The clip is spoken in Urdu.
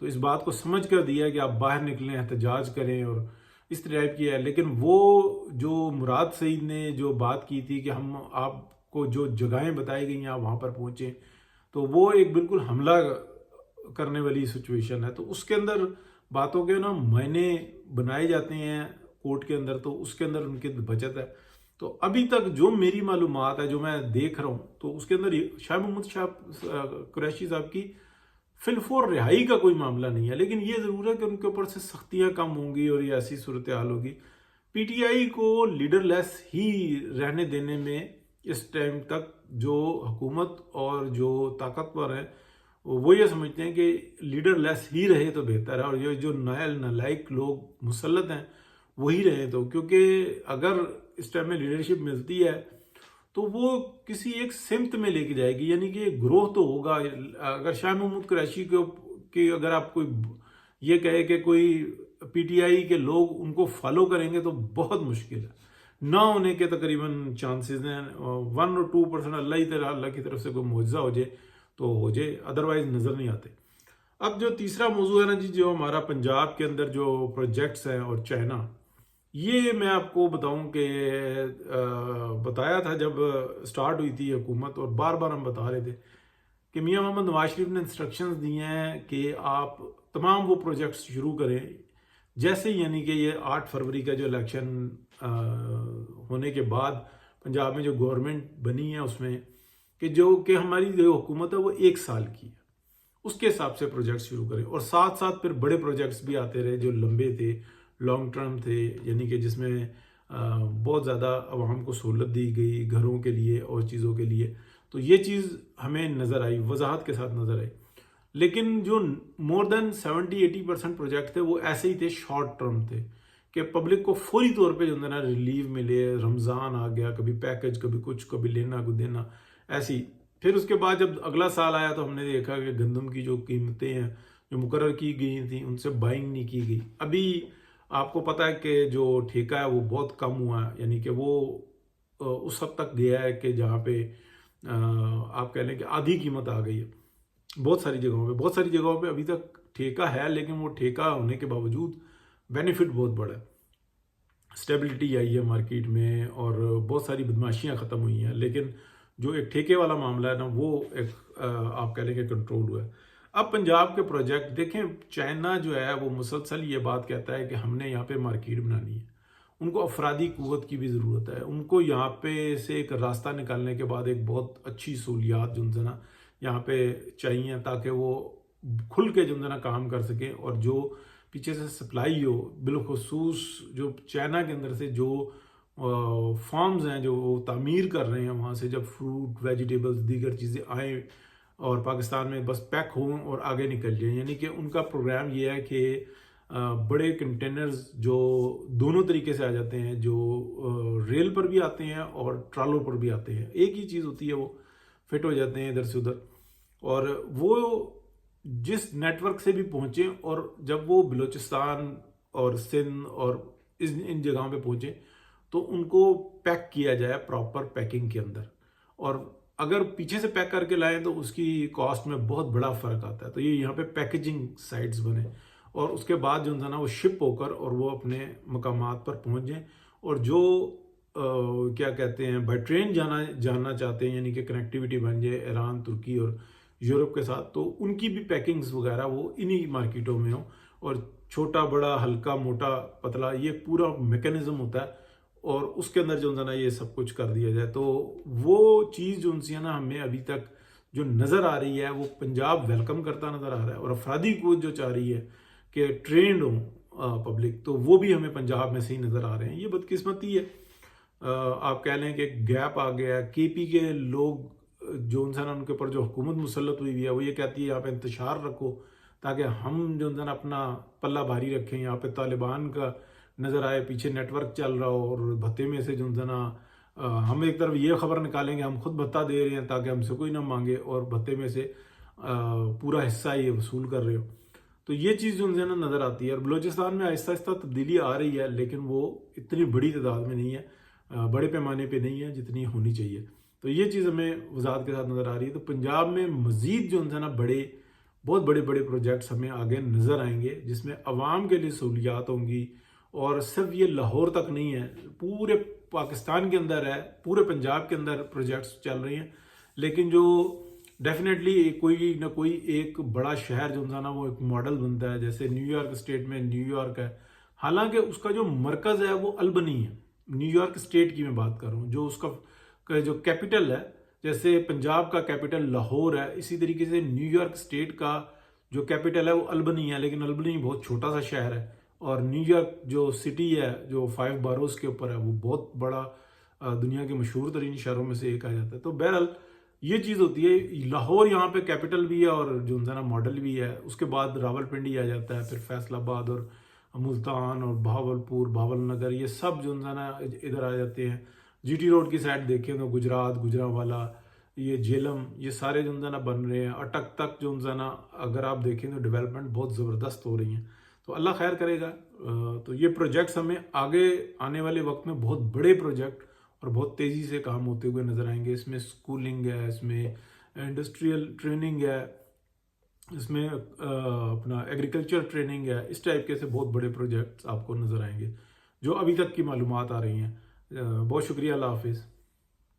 تو اس بات کو سمجھ کر دیا کہ آپ باہر نکلیں احتجاج کریں اور اس ٹائپ کی ہے. لیکن وہ جو مراد سعید نے جو بات کی تھی کہ ہم آپ کو جو جگہیں بتائی گئی ہیں آپ وہاں پر پہنچیں، تو وہ ایک بالکل حملہ کرنے والی سچویشن ہے. تو اس کے اندر باتوں کے نا معنی بنائے جاتے ہیں کورٹ کے اندر، تو اس کے اندر ان کی بچت ہے. تو ابھی تک جو میری معلومات ہے، جو میں دیکھ رہا ہوں، تو اس کے اندر شاہ محمود شاہ قریشی صاحب کی فی الفور رہائی کا کوئی معاملہ نہیں ہے. لیکن یہ ضرور ہے کہ ان کے اوپر سے سختیاں کم ہوں گی اور یہ ایسی صورتحال ہوگی. پی ٹی آئی کو لیڈر لیس ہی رہنے دینے میں اس ٹائم تک جو حکومت اور جو طاقتور ہیں وہ یہ سمجھتے ہیں کہ لیڈر لیس ہی رہے تو بہتر ہے، اور یہ جو نالائق لوگ مسلط ہیں وہی رہیں. تو کیونکہ اگر اس ٹائم میں لیڈرشپ ملتی ہے تو وہ کسی ایک سمت میں لے کے جائے گی، یعنی کہ گروہ تو ہوگا. اگر شاہ محمود قریشی کی اگر آپ کوئی یہ کہے کہ کوئی پی ٹی آئی کے لوگ ان کو فالو کریں گے تو بہت مشکل ہے، نہ ہونے کے تقریباً چانسز ہیں. 1 اور 2% اللہ کی طرف سے کوئی معجزہ ہو جائے تو ہو جائے، ادروائز نظر نہیں آتے. اب جو تیسرا موضوع ہے نا جی، جو ہمارا پنجاب کے اندر جو پروجیکٹس ہیں اور چائنا، یہ میں آپ کو بتاؤں کہ بتایا تھا جب سٹارٹ ہوئی تھی حکومت، اور بار بار ہم بتا رہے تھے کہ میاں محمد نواز شریف نے انسٹرکشنز دی ہیں کہ آپ تمام وہ پروجیکٹس شروع کریں جیسے، یعنی کہ یہ 8 فروری کا جو الیکشن ہونے کے بعد پنجاب میں جو گورنمنٹ بنی ہے اس میں کہ ہماری جو حکومت ہے وہ 1 سال کی ہے، اس کے حساب سے پروجیکٹس شروع کریں. اور ساتھ ساتھ پھر بڑے پروجیکٹس بھی آتے رہے جو لمبے تھے، لانگ ٹرم تھے، یعنی کہ جس میں بہت زیادہ عوام کو سہولت دی گئی گھروں کے لیے اور چیزوں کے لیے. تو یہ چیز ہمیں نظر آئی، وضاحت کے ساتھ نظر آئی. لیکن جو مور دین 70-80% پروجیکٹ تھے وہ ایسے ہی تھے، شارٹ ٹرم تھے کہ پبلک کو فوری طور پہ جو ہے نا ریلیف ملے. رمضان آ گیا، کبھی پیکج، کبھی کچھ، کبھی لینا کچھ دینا، ایسی. پھر اس کے بعد جب اگلا سال آیا تو ہم نے دیکھا کہ گندم کی جو قیمتیں ہیں جو مقرر کی گئی تھیں ان سے بائنگ نہیں کی گئی. ابھی آپ کو پتہ ہے کہ جو ٹھیکہ ہے وہ بہت کم ہوا ہے، یعنی کہ وہ اس حد تک گیا ہے کہ جہاں پہ آپ کہہ لیں کہ آدھی قیمت آ گئی ہے. بہت ساری جگہوں پہ ابھی تک ٹھیکہ ہے، لیکن وہ ٹھیکہ ہونے کے باوجود بینیفٹ بہت بڑا ہے. اسٹیبلٹی آئی ہے مارکیٹ میں اور بہت ساری بدماشیاں ختم ہوئی ہیں. لیکن جو ایک ٹھیکے والا معاملہ ہے نا وہ ایک آپ کہہ لیں کہ کنٹرول ہوا ہے. اب پنجاب کے پروجیکٹ دیکھیں، چائنا جو ہے وہ مسلسل یہ بات کہتا ہے کہ ہم نے یہاں پہ مارکیٹ بنانی ہے. ان کو افرادی قوت کی بھی ضرورت ہے. ان کو یہاں پہ سے ایک راستہ نکالنے کے بعد ایک بہت اچھی سہولیات جو ہے نا یہاں پہ چاہیے تاکہ وہ کھل کے جو ہے نا کام کر سکیں. اور جو پیچھے سے سپلائی ہو، بالخصوص جو چائنا کے اندر سے جو فارمز ہیں جو وہ تعمیر کر رہے ہیں وہاں سے، جب فروٹ، ویجیٹیبلز، دیگر چیزیں آئیں اور پاکستان میں بس پیک ہوں اور آگے نکل جائیں. یعنی کہ ان کا پروگرام یہ ہے کہ بڑے کنٹینرز جو دونوں طریقے سے آ جاتے ہیں، جو ریل پر بھی آتے ہیں اور ٹرالوں پر بھی آتے ہیں، ایک ہی چیز ہوتی ہے، وہ فٹ ہو جاتے ہیں ادھر سے ادھر، اور وہ جس نیٹ ورک سے بھی پہنچیں، اور جب وہ بلوچستان اور سندھ اور ان جگہوں پہ پہنچیں تو ان کو پیک کیا جائے پراپر پیکنگ کے اندر. اور اگر پیچھے سے پیک کر کے لائیں تو اس کی کاسٹ میں بہت بڑا فرق آتا ہے. تو یہ یہاں پہ پیکیجنگ سائٹس بنے اور اس کے بعد جو ہے نا وہ شپ ہو کر اور وہ اپنے مقامات پر پہنچ جائیں. اور جو کیا کہتے ہیں بائی ٹرین جانا چاہتے ہیں، یعنی کہ کنیکٹیوٹی بن جائے ایران، ترکی اور یورپ کے ساتھ، تو ان کی بھی پیکنگز وغیرہ وہ انہی مارکیٹوں میں ہوں. اور چھوٹا بڑا، ہلکا موٹا پتلا، یہ پورا میکینزم ہوتا ہے اور اس کے اندر جو ہے نا یہ سب کچھ کر دیا جائے. تو وہ چیز جو ہے نا ہمیں ابھی تک جو نظر آ رہی ہے وہ پنجاب ویلکم کرتا نظر آ رہا ہے. اور افرادی قوت جو چاہ رہی ہے کہ ٹرینڈ ہوں پبلک، تو وہ بھی ہمیں پنجاب میں سے ہی نظر آ رہے ہیں. یہ بدقسمتی ہے، آپ کہہ لیں کہ گیپ آ گیا ہے. کے پی کے لوگ جو انسان ان کے اوپر جو حکومت مسلط ہوئی ہے وہ یہ کہتی ہے یہاں پہ انتشار رکھو تاکہ ہم جو ہے نا اپنا پلہ بھاری رکھیں. یہاں پہ طالبان کا نظر آئے، پیچھے نیٹ ورک چل رہا ہو، اور بھتے میں سے جو ہے نا ہم ایک طرف یہ خبر نکالیں گے ہم خود بھتہ دے رہے ہیں تاکہ ہم سے کوئی نہ مانگے، اور بھتے میں سے پورا حصہ یہ وصول کر رہے ہو. تو یہ چیز جو ہے نا نظر آتی ہے. اور بلوچستان میں آہستہ آہستہ تبدیلی آ رہی ہے، لیکن وہ اتنی بڑی تعداد میں نہیں ہے، بڑے پیمانے پہ نہیں ہے جتنی ہونی چاہیے. تو یہ چیز ہمیں وضاحت کے ساتھ نظر آ رہی ہے. تو پنجاب میں مزید جو ہے نا بڑے بہت بڑے بڑے پروجیکٹس ہمیں آگے نظر آئیں گے جس میں عوام کے لیے سہولیات ہوں گی. اور صرف یہ لاہور تک نہیں ہے، پورے پاکستان کے اندر ہے، پورے پنجاب کے اندر پروجیکٹس چل رہی ہیں. لیکن جو ڈیفینیٹلی کوئی نہ کوئی ایک بڑا شہر جو نا وہ ایک ماڈل بنتا ہے، جیسے نیو یارک اسٹیٹ میں نیو یارک ہے. حالانکہ اس کا جو مرکز ہے وہ البنی ہے، نیو یارک اسٹیٹ کی میں بات کر رہا ہوں. جو اس کا جو کیپٹل ہے، جیسے پنجاب کا کیپٹل لاہور ہے، اسی طریقے سے نیو یارک اسٹیٹ کا جو کیپٹل ہے وہ البنی ہے. لیکن البنی بہت چھوٹا سا شہر ہے، اور نیو یارک جو سٹی ہے جو 5 باروز کے اوپر ہے وہ بہت بڑا دنیا کے مشہور ترین شہروں میں سے ایک آ جاتا ہے. تو بہرحال یہ چیز ہوتی ہے. لاہور یہاں پہ کیپٹل بھی ہے اور جو نا ماڈل بھی ہے. اس کے بعد راول پنڈی آ جاتا ہے، پھر فیصل آباد اور ملتان اور بہاولپور، بھاول نگر، یہ سب جو نا ادھر آ جاتے ہیں. جی ٹی روڈ کی سائڈ دیکھیں تو گجرات، گجرانوالا، یہ جیلم، یہ سارے جو نا بن رہے ہیں. اٹک تک جو نا اگر آپ دیکھیں تو ڈیولپمنٹ بہت زبردست ہو رہی ہیں. تو اللہ خیر کرے گا. تو یہ پروجیکٹس ہمیں آگے آنے والے وقت میں بہت بڑے پروجیکٹ اور بہت تیزی سے کام ہوتے ہوئے نظر آئیں گے. اس میں سکولنگ ہے، اس میں انڈسٹریل ٹریننگ ہے، اس میں اپنا ایگریکلچر ٹریننگ ہے. اس ٹائپ کے سے بہت بڑے پروجیکٹس آپ کو نظر آئیں گے جو ابھی تک کی معلومات آ رہی ہیں. بہت شکریہ، اللہ حافظ.